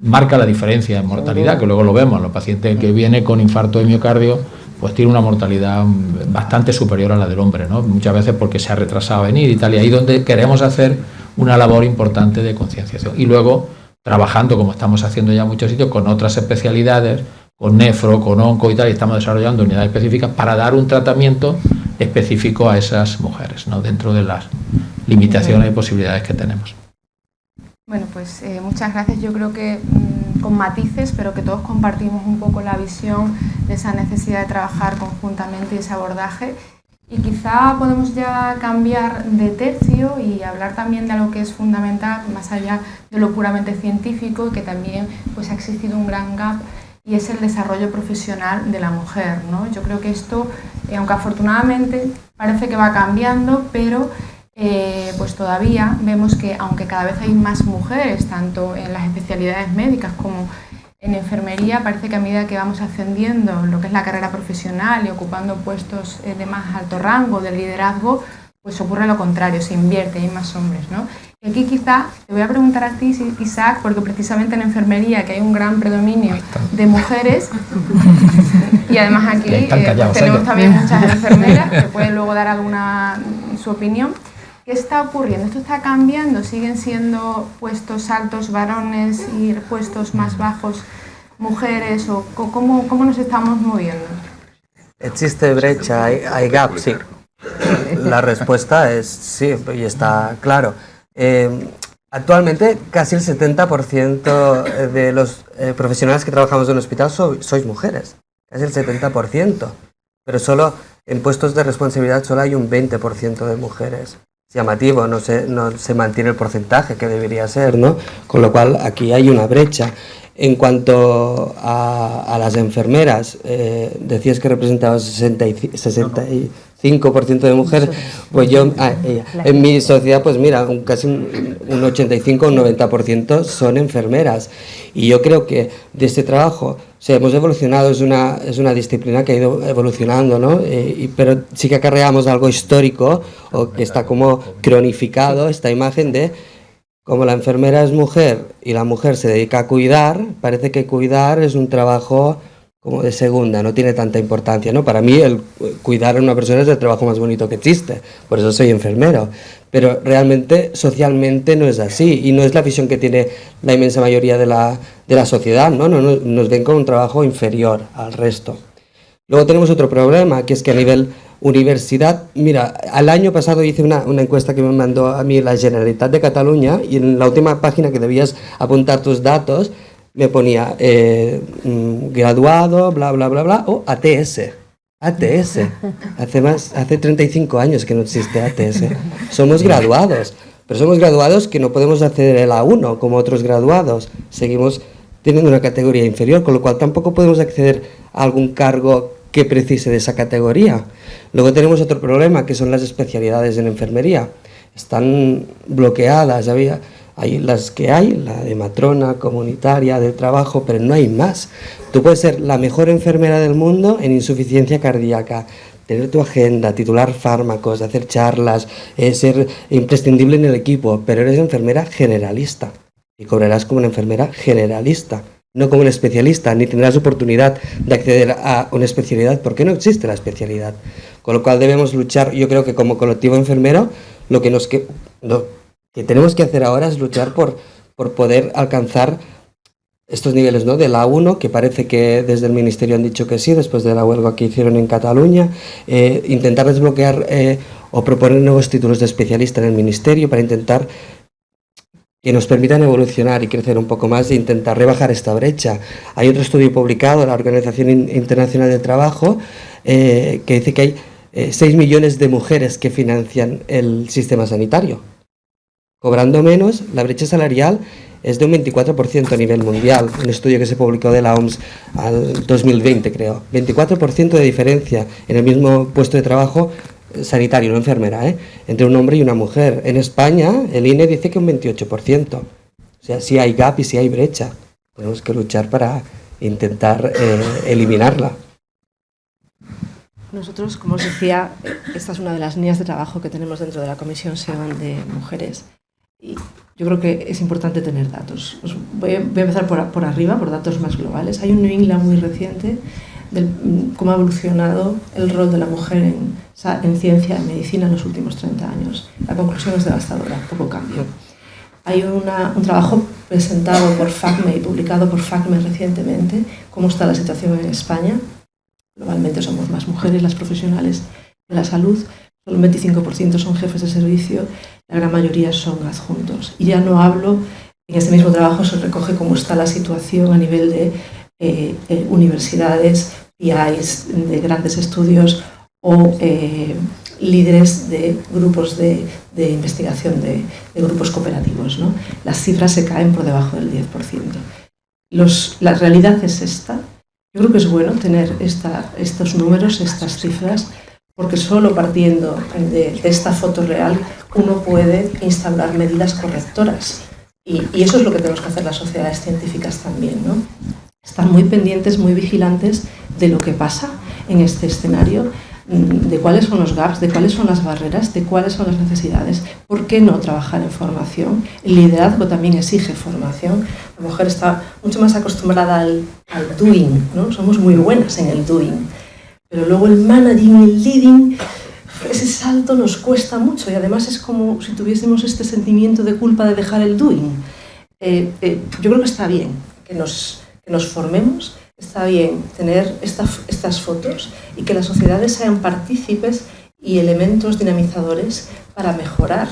marca la diferencia en mortalidad, que luego lo vemos. Los pacientes que vienen con infarto de miocardio pues tiene una mortalidad bastante superior a la del hombre, ¿no? Muchas veces porque se ha retrasado venir y tal, y ahí donde queremos hacer una labor importante de concienciación. Y luego, trabajando, como estamos haciendo ya en muchos sitios, con otras especialidades, con nefro, con onco y tal, y estamos desarrollando unidades específicas para dar un tratamiento específico a esas mujeres, ¿no? Dentro de las limitaciones y posibilidades que tenemos. Bueno, pues muchas gracias. Yo creo que con matices, pero que todos compartimos un poco la visión de esa necesidad de trabajar conjuntamente y ese abordaje. Y quizá podemos ya cambiar de tercio y hablar también de algo que es fundamental, más allá de lo puramente científico, que también pues, ha existido un gran gap, y es el desarrollo profesional de la mujer, ¿no? Yo creo que esto, aunque afortunadamente parece que va cambiando, pero pues todavía vemos que aunque cada vez hay más mujeres, tanto en las especialidades médicas como en enfermería, parece que a medida que vamos ascendiendo en lo que es la carrera profesional y ocupando puestos de más alto rango, de liderazgo, pues ocurre lo contrario, se invierte, hay más hombres, ¿no? Y aquí quizá te voy a preguntar a ti, Isaac, porque precisamente en enfermería, que hay un gran predominio de mujeres, y además aquí tenemos también muchas enfermeras que pueden luego dar su opinión. ¿Qué está ocurriendo? ¿Esto está cambiando? ¿Siguen siendo puestos altos varones y puestos más bajos mujeres? ¿O cómo nos estamos moviendo? ¿Existe brecha? ¿Hay gap? Sí. La respuesta es sí, y está claro. Actualmente casi el 70% de los profesionales que trabajamos en un hospital sois mujeres. Casi el 70%. Pero solo en puestos de responsabilidad solo hay un 20% de mujeres. Llamativo, no se mantiene el porcentaje que debería ser, ¿no? Con lo cual aquí hay una brecha. En cuanto a las enfermeras, decías que representabas 65%. 5% de mujeres, pues yo, en mi sociedad, pues mira, casi un 85 o un 90% son enfermeras. Y yo creo que de este trabajo, o sea, hemos evolucionado, es una disciplina que ha ido evolucionando, ¿no? Pero sí que acarreamos algo histórico, o que está como cronificado, esta imagen de como la enfermera es mujer y la mujer se dedica a cuidar, parece que cuidar es un trabajo como de segunda, no tiene tanta importancia, ¿no? Para mí el cuidar a una persona es el trabajo más bonito que existe, por eso soy enfermero, pero realmente socialmente no es así y no es la visión que tiene la inmensa mayoría de la sociedad, ¿no? Nos ven como un trabajo inferior al resto. Luego tenemos otro problema, que es que a nivel universidad, mira, al año pasado hice una encuesta que me mandó a mí la Generalitat de Cataluña y en la última página que debías apuntar tus datos me ponía graduado, bla, bla, bla, bla, o ATS. ATS. Hace 35 años que no existe ATS. Somos graduados, pero somos graduados que no podemos acceder el A1 como otros graduados. Seguimos teniendo una categoría inferior, con lo cual tampoco podemos acceder a algún cargo que precise de esa categoría. Luego tenemos otro problema, que son las especialidades en enfermería. Están bloqueadas, hay las que hay, la de matrona, comunitaria, del trabajo, pero no hay más. Tú puedes ser la mejor enfermera del mundo en insuficiencia cardíaca, tener tu agenda, titular fármacos, hacer charlas, ser imprescindible en el equipo, pero eres enfermera generalista y cobrarás como una enfermera generalista, no como un especialista, ni tendrás oportunidad de acceder a una especialidad porque no existe la especialidad. Con lo cual debemos luchar, yo creo que como colectivo enfermero, lo que tenemos que hacer ahora es luchar por poder alcanzar estos niveles, ¿no? De la A1, que parece que desde el Ministerio han dicho que sí, después de la huelga que hicieron en Cataluña, intentar desbloquear o proponer nuevos títulos de especialista en el Ministerio para intentar que nos permitan evolucionar y crecer un poco más e intentar rebajar esta brecha. Hay otro estudio publicado de la Organización Internacional del Trabajo que dice que hay 6 millones de mujeres que financian el sistema sanitario. Cobrando menos, la brecha salarial es de un 24% a nivel mundial. Un estudio que se publicó de la OMS al 2020, creo. 24% de diferencia en el mismo puesto de trabajo sanitario, no enfermera, entre un hombre y una mujer. En España, el INE dice que un 28%. O sea, sí hay gap y sí hay brecha. Tenemos que luchar para intentar eliminarla. Nosotros, como os decía, esta es una de las líneas de trabajo que tenemos dentro de la Comisión SEON de Mujeres. Y yo creo que es importante tener datos. Voy a empezar por arriba, por datos más globales. Hay un New England muy reciente de cómo ha evolucionado el rol de la mujer en ciencia, en medicina en los últimos 30 años. La conclusión es devastadora, poco cambio. Hay un trabajo presentado por FACME y publicado por FACME recientemente, cómo está la situación en España. Globalmente somos más mujeres las profesionales de la salud, solo un 25% son jefes de servicio, la gran mayoría son adjuntos. Y ya no hablo, en este mismo trabajo se recoge cómo está la situación a nivel de universidades, PIs de grandes estudios o líderes de grupos de investigación, de grupos cooperativos, ¿no? Las cifras se caen por debajo del 10%. La realidad es esta. Yo creo que es bueno tener estos números, estas cifras, porque solo partiendo de esta foto real uno puede instaurar medidas correctoras. Y eso es lo que tenemos que hacer las sociedades científicas también, ¿no? Estar muy pendientes, muy vigilantes de lo que pasa en este escenario, de cuáles son los gaps, de cuáles son las barreras, de cuáles son las necesidades. ¿Por qué no trabajar en formación? El liderazgo también exige formación. La mujer está mucho más acostumbrada al doing, ¿no? Somos muy buenas en el doing. Pero luego el managing, el leading, ese salto nos cuesta mucho y además es como si tuviésemos este sentimiento de culpa de dejar el doing. Yo creo que está bien que nos formemos, está bien tener estas fotos y que las sociedades sean partícipes y elementos dinamizadores para mejorar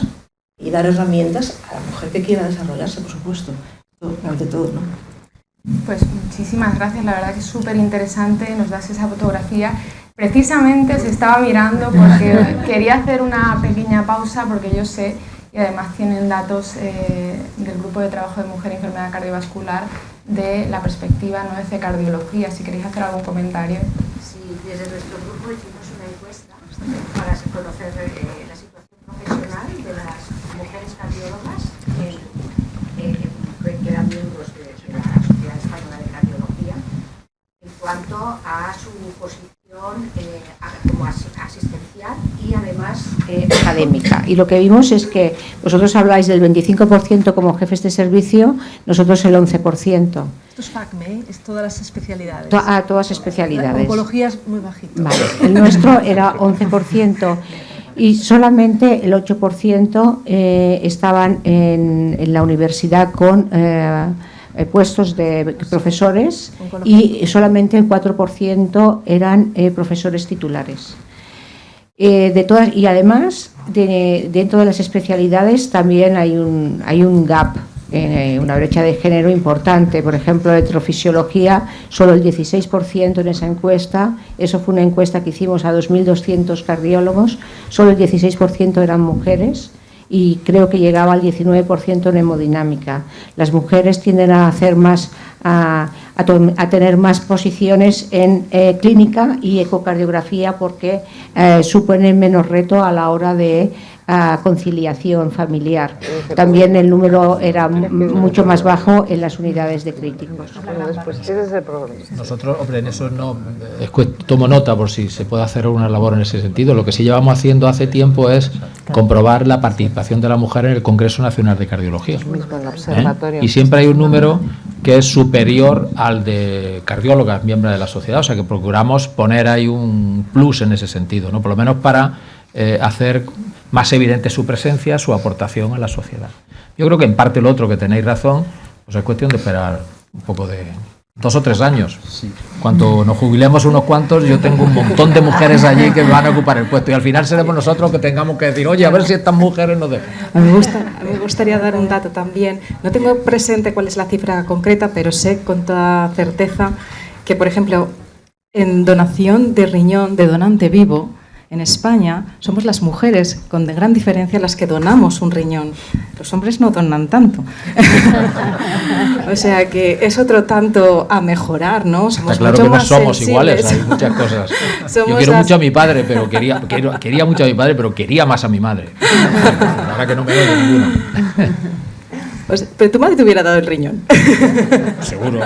y dar herramientas a la mujer que quiera desarrollarse, por supuesto, ante todo, ¿no? Pues muchísimas gracias, la verdad que es súper interesante, nos das esa fotografía. Precisamente se estaba mirando porque quería hacer una pequeña pausa porque yo sé, y además tienen datos del Grupo de Trabajo de Mujer y Enfermedad Cardiovascular de la perspectiva no de cardiología, si queréis hacer algún comentario. Sí, desde nuestro grupo hicimos una encuesta para conocer la situación profesional de las mujeres cardiólogas que eran miembros de la Sociedad Española de Cardiología en cuanto a su posición como asistencial y además académica. Y lo que vimos es que vosotros habláis del 25% como jefes de servicio, nosotros el 11%. Esto es FACME, es todas las especialidades. Todas especialidades. La oncología es muy bajito. Vale, el nuestro era 11% y solamente el 8% estaban en la universidad con puestos de profesores y solamente el 4% eran profesores titulares. Y además, dentro de las especialidades también hay un gap, una brecha de género importante. Por ejemplo, electrofisiología, solo el 16% en esa encuesta, eso fue una encuesta que hicimos a 2.200 cardiólogos, solo el 16% eran mujeres y creo que llegaba al 19% en hemodinámica. Las mujeres tienden a hacer más, a tener más posiciones en clínica y ecocardiografía porque suponen menos reto a la hora de conciliación familiar. También el número era mucho más bajo en las unidades de críticos. Nosotros, hombre, en eso no tomo nota por si se puede hacer alguna labor en ese sentido. Lo que sí llevamos haciendo hace tiempo es comprobar la participación de la mujer en el Congreso Nacional de Cardiología. Y siempre hay un número que es superior al de cardiólogas, miembros de la sociedad, o sea que procuramos poner ahí un plus en ese sentido, ¿no? Por lo menos para hacer más evidente su presencia, su aportación a la sociedad. Yo creo que en parte lo otro, que tenéis razón, pues es cuestión de esperar un poco de 2 o 3 años. Sí. Cuando nos jubilemos unos cuantos, yo tengo un montón de mujeres allí que van a ocupar el puesto y al final seremos nosotros que tengamos que decir, oye, a ver si estas mujeres nos dejan. A mí me gustaría dar un dato también. No tengo presente cuál es la cifra concreta, pero sé con toda certeza que, por ejemplo, en donación de riñón de donante vivo, en España somos las mujeres, con de gran diferencia, las que donamos un riñón. Los hombres no donan tanto. O sea que es otro tanto a mejorar, ¿no? Somos Está claro que no somos iguales, hay muchas cosas. Yo quiero mucho a mi padre, pero quería mucho a mi padre, pero quería más a mi madre. Ahora que no me doy ninguno. Pues, pero tu madre te hubiera dado el riñón. Seguro.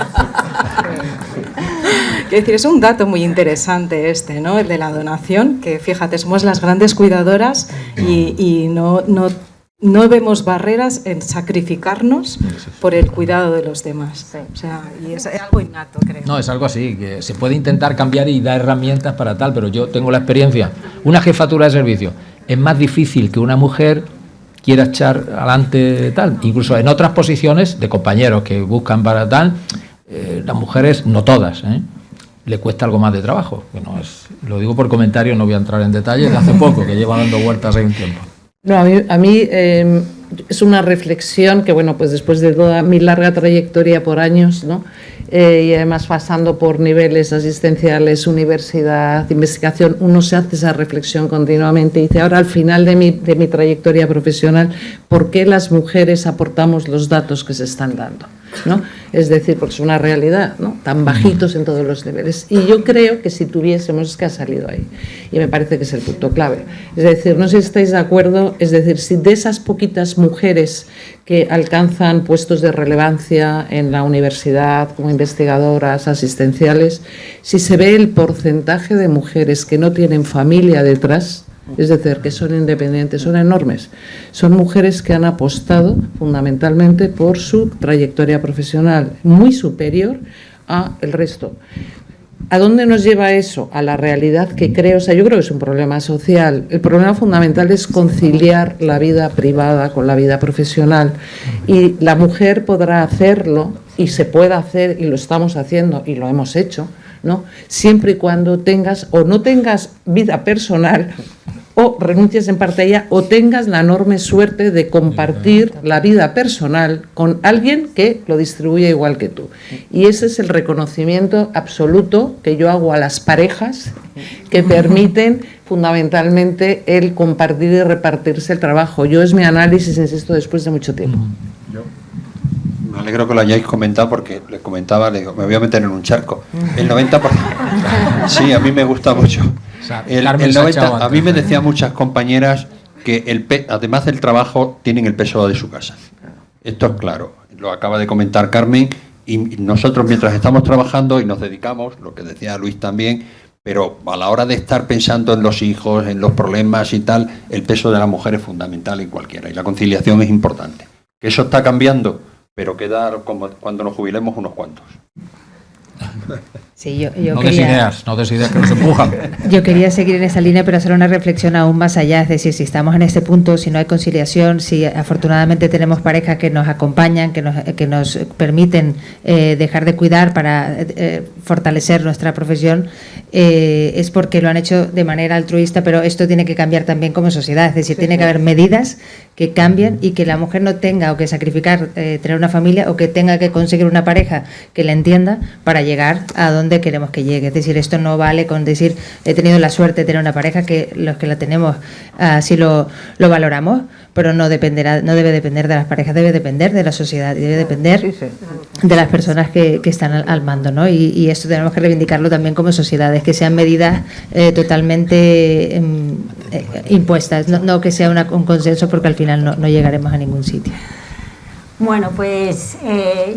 Quiero decir, es un dato muy interesante este, ¿no? El de la donación, que fíjate, somos las grandes cuidadoras y no vemos barreras en sacrificarnos por el cuidado de los demás. O sea, y es algo innato, creo. No, es algo así, que se puede intentar cambiar y dar herramientas para tal, pero yo tengo la experiencia. Una jefatura de servicio es más difícil que una mujer quiera echar adelante tal. Incluso en otras posiciones de compañeros que buscan para tal, las mujeres, no todas, le cuesta algo más de trabajo. Que no es, lo digo por comentario, no voy a entrar en detalles, de hace poco, que lleva dando vueltas ahí un tiempo. No, a mí es una reflexión que, bueno, pues después de toda mi larga trayectoria por años, ¿no? Y además pasando por niveles asistenciales, universidad, investigación, uno se hace esa reflexión continuamente y dice, ahora al final de mi trayectoria profesional, ¿por qué las mujeres aportamos los datos que se están dando? ¿No? Es decir, porque es una realidad, ¿no? Tan bajitos en todos los niveles. Y yo creo que si tuviésemos, es que ha salido ahí, y me parece que es el punto clave. Es decir, no sé si estáis de acuerdo, es decir, si de esas poquitas mujeres que alcanzan puestos de relevancia en la universidad como investigadoras asistenciales, si se ve el porcentaje de mujeres que no tienen familia detrás, es decir, que son independientes, son enormes. Son mujeres que han apostado fundamentalmente por su trayectoria profesional muy superior a el resto. ¿A dónde nos lleva eso? A la realidad que creo, o sea, yo creo que es un problema social. El problema fundamental es conciliar la vida privada con la vida profesional y la mujer podrá hacerlo y se puede hacer y lo estamos haciendo y lo hemos hecho, ¿no? Siempre y cuando tengas o no tengas vida personal o renuncies en parte a ella o tengas la enorme suerte de compartir la vida personal con alguien que lo distribuye igual que tú. Y ese es el reconocimiento absoluto que yo hago a las parejas que permiten fundamentalmente el compartir y repartirse el trabajo. Yo es mi análisis, insisto, después de mucho tiempo. Me alegro que lo hayáis comentado porque les comentaba, le digo, me voy a meter en un charco. El 90%. Sí, a mí me gusta mucho. O sea, El Carmen se ha echado 90%, a mí me decían muchas compañeras que además del trabajo tienen el peso de su casa. Esto es claro, lo acaba de comentar Carmen, y nosotros mientras estamos trabajando y nos dedicamos, lo que decía Luis también, pero a la hora de estar pensando en los hijos, en los problemas y tal, el peso de la mujer es fundamental en cualquiera y la conciliación es importante. Que eso está cambiando, pero queda como cuando nos jubilemos unos cuantos. Sí, yo No quería, des ideas que nos empujan. yo quería seguir en esa línea, pero hacer una reflexión aún más allá. Es decir, si estamos en este punto, si no hay conciliación, si afortunadamente tenemos parejas que nos acompañan, que nos permiten dejar de cuidar para fortalecer nuestra profesión, es porque lo han hecho de manera altruista, pero esto tiene que cambiar también como sociedad. Es decir, tiene que haber medidas que cambien y que la mujer no tenga o que sacrificar tener una familia o que tenga que conseguir una pareja que la entienda para llegar a donde queremos que llegue. Es decir, esto no vale con decir he tenido la suerte de tener una pareja, que los que la tenemos así lo valoramos, pero no debe depender de las parejas, debe depender de la sociedad y debe depender de las personas que están al mando, ¿no? Y esto tenemos que reivindicarlo también como sociedades, que sean medidas totalmente impuestas, no que sea un consenso, porque al final no llegaremos a ningún sitio. Bueno, pues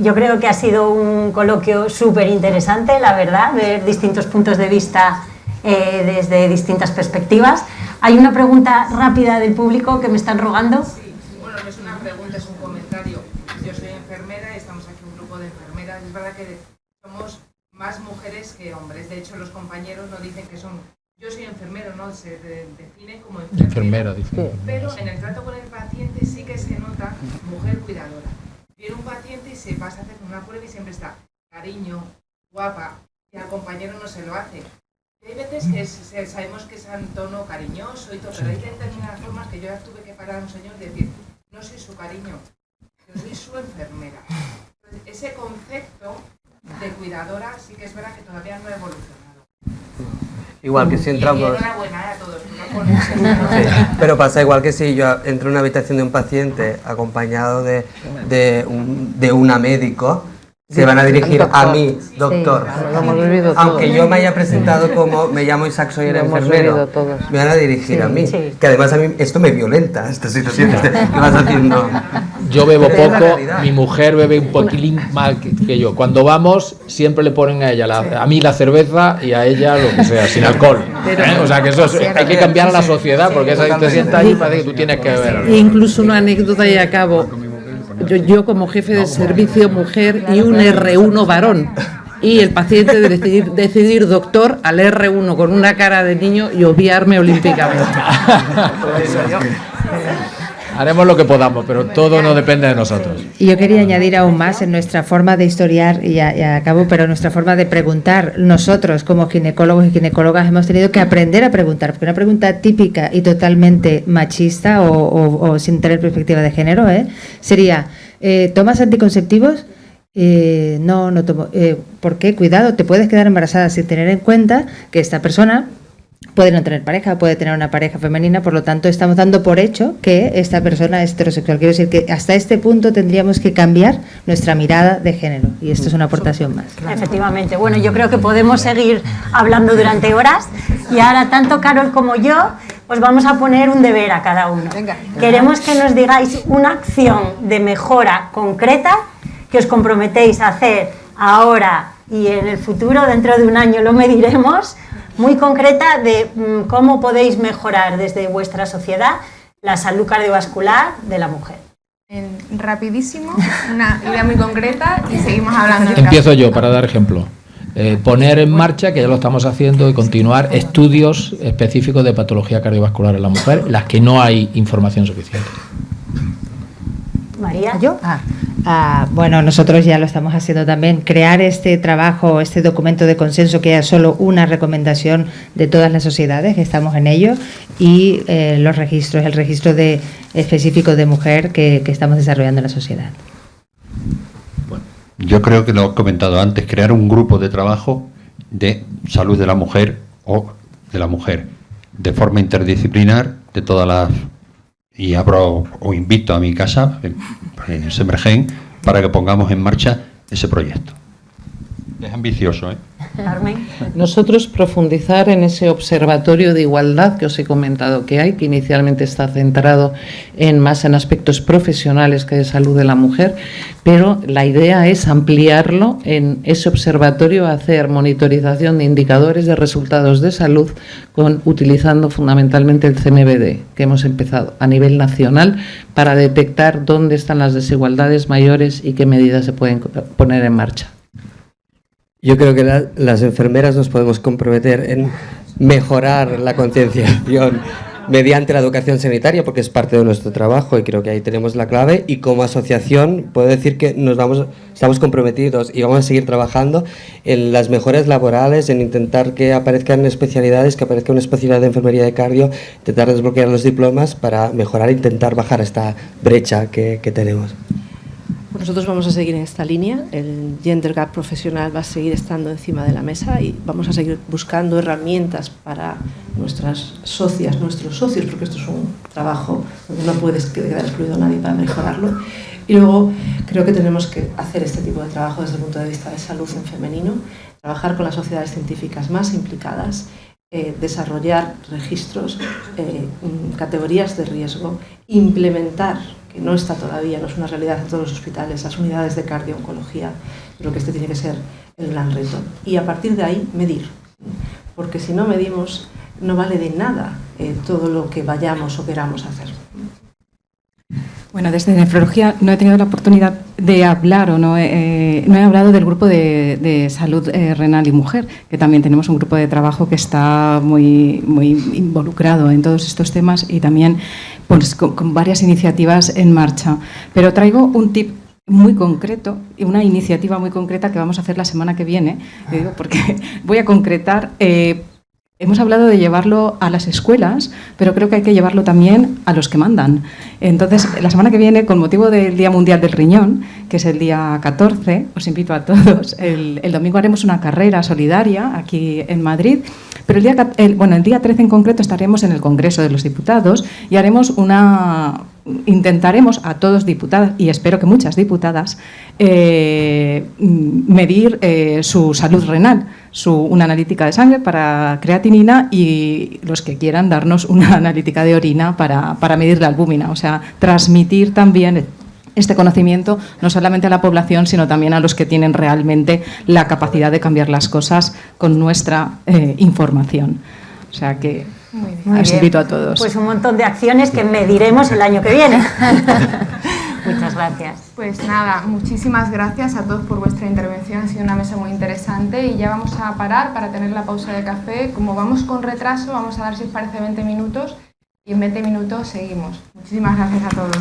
yo creo que ha sido un coloquio súper interesante, la verdad, ver distintos puntos de vista desde distintas perspectivas. Hay una pregunta rápida del público que me están rogando. Sí, bueno, no es una pregunta, es un comentario. Yo soy enfermera y estamos aquí un grupo de enfermeras. Es verdad que somos más mujeres que hombres. De hecho, los compañeros nos dicen que son... Yo soy enfermero, ¿no? Se define como enfermera. Pero en el trato con el paciente sí que se nota mujer cuidadora. Viene un paciente y se pasa a hacer una prueba y siempre está cariño, guapa, y al compañero no se lo hace. Y hay veces que sabemos que es en tono cariñoso y todo, pero hay determinadas formas que yo ya tuve que parar a un señor y decir, no soy su cariño, yo soy su enfermera. Entonces, ese concepto de cuidadora sí que es verdad que todavía no ha evolucionado. Igual que si entramos... Y enhorabuena a todos. ¿No? Sí, pero pasa igual que si yo entro en una habitación de un paciente acompañado de una médico, se van a dirigir a mí, doctor. Sí. Aunque yo me haya presentado como me llamo Isaac, soy el enfermero, me van a dirigir a mí. Sí. Que además a mí esto me violenta, esta situación que vas haciendo. Yo bebo poco, mi mujer bebe un poquilín más que yo. Cuando vamos, siempre le ponen a ella, a mí la cerveza y a ella lo que sea, sin alcohol. O sea que eso hay que cambiar a la sociedad, porque esa te sientas ahí y parece que tú tienes que beber. Incluso una anécdota y acabo. Yo como jefe de servicio mujer y un R1 varón, y el paciente de decidir doctor al R1 con una cara de niño y obviarme olímpicamente. Haremos lo que podamos, pero todo no depende de nosotros. Y yo quería añadir aún más en nuestra forma de historiar, y acabo, pero nuestra forma de preguntar. Nosotros, como ginecólogos y ginecólogas, hemos tenido que aprender a preguntar, porque una pregunta típica y totalmente machista o sin tener perspectiva de género sería, ¿tomas anticonceptivos? No tomo. ¿Por qué? Cuidado, te puedes quedar embarazada sin tener en cuenta que esta persona puede no tener pareja, puede tener una pareja femenina, por lo tanto estamos dando por hecho que esta persona es heterosexual. Quiero decir que hasta este punto tendríamos que cambiar nuestra mirada de género, y esto es una aportación más. Efectivamente. Bueno, yo creo que podemos seguir hablando durante horas, y ahora tanto Carol como yo os vamos a poner un deber a cada uno. Queremos que nos digáis una acción de mejora concreta que os comprometéis a hacer ahora y en el futuro, dentro de un año lo mediremos, muy concreta de cómo podéis mejorar desde vuestra sociedad la salud cardiovascular de la mujer. Rapidísimo, una idea muy concreta y seguimos hablando. Empiezo yo para dar ejemplo. Poner en marcha, que ya lo estamos haciendo, y continuar estudios específicos de patología cardiovascular en la mujer, las que no hay información suficiente. María. ¿Yo? Bueno, nosotros ya lo estamos haciendo también, crear este trabajo, este documento de consenso que es solo una recomendación de todas las sociedades, que estamos en ello, y los registros, el registro específico de mujer que estamos desarrollando en la sociedad. Bueno, yo creo que lo he comentado antes, crear un grupo de trabajo de salud de la mujer de forma interdisciplinar de todas las... Y abro o invito a mi casa, en Semergen, para que pongamos en marcha ese proyecto. Es ambicioso, ¿eh? Carmen. Nosotros profundizar en ese observatorio de igualdad que os he comentado que hay, que inicialmente está centrado más en aspectos profesionales que de salud de la mujer, pero la idea es ampliarlo en ese observatorio, hacer monitorización de indicadores de resultados de salud utilizando fundamentalmente el CMBD, que hemos empezado a nivel nacional para detectar dónde están las desigualdades mayores y qué medidas se pueden poner en marcha. Yo creo que las enfermeras nos podemos comprometer en mejorar la concienciación mediante la educación sanitaria, porque es parte de nuestro trabajo y creo que ahí tenemos la clave. Y como asociación puedo decir que estamos comprometidos y vamos a seguir trabajando en las mejoras laborales, en intentar que aparezcan especialidades, que aparezca una especialidad de enfermería de cardio, intentar desbloquear los diplomas para mejorar e intentar bajar esta brecha que tenemos. Nosotros vamos a seguir en esta línea, el Gender Gap profesional va a seguir estando encima de la mesa y vamos a seguir buscando herramientas para nuestras socias, nuestros socios, porque esto es un trabajo donde no puedes quedar excluido nadie para mejorarlo. Y luego creo que tenemos que hacer este tipo de trabajo desde el punto de vista de salud en femenino, trabajar con las sociedades científicas más implicadas, desarrollar registros, categorías de riesgo, implementar, que no está todavía, no es una realidad en todos los hospitales, las unidades de cardio-oncología. Creo que este tiene que ser el gran reto. Y a partir de ahí, medir. Porque si no medimos, no vale de nada todo lo que vayamos o queramos hacer. Bueno, desde nefrología no he tenido la oportunidad de hablar o no he hablado del grupo de salud renal y mujer, que también tenemos un grupo de trabajo que está muy involucrado en todos estos temas y también pues, con varias iniciativas en marcha. Pero traigo un tip muy concreto y una iniciativa muy concreta que vamos a hacer la semana que viene, porque voy a concretar. Hemos hablado de llevarlo a las escuelas, pero creo que hay que llevarlo también a los que mandan. Entonces, la semana que viene, con motivo del Día Mundial del Riñón, que es el día 14, os invito a todos, el domingo haremos una carrera solidaria aquí en Madrid, pero el día 13 en concreto estaremos en el Congreso de los Diputados y intentaremos a todos diputadas, y espero que muchas diputadas, medir su salud renal, una analítica de sangre para creatinina y los que quieran darnos una analítica de orina para medir la albúmina. O sea, transmitir también este conocimiento no solamente a la población, sino también a los que tienen realmente la capacidad de cambiar las cosas con nuestra información. O sea que os invito a todos. Pues un montón de acciones que mediremos el año que viene. Muchas gracias. Pues nada, muchísimas gracias a todos por vuestra intervención, ha sido una mesa muy interesante y ya vamos a parar para tener la pausa de café. Como vamos con retraso, vamos a dar, si os parece, 20 minutos y en 20 minutos seguimos. Muchísimas gracias a todos.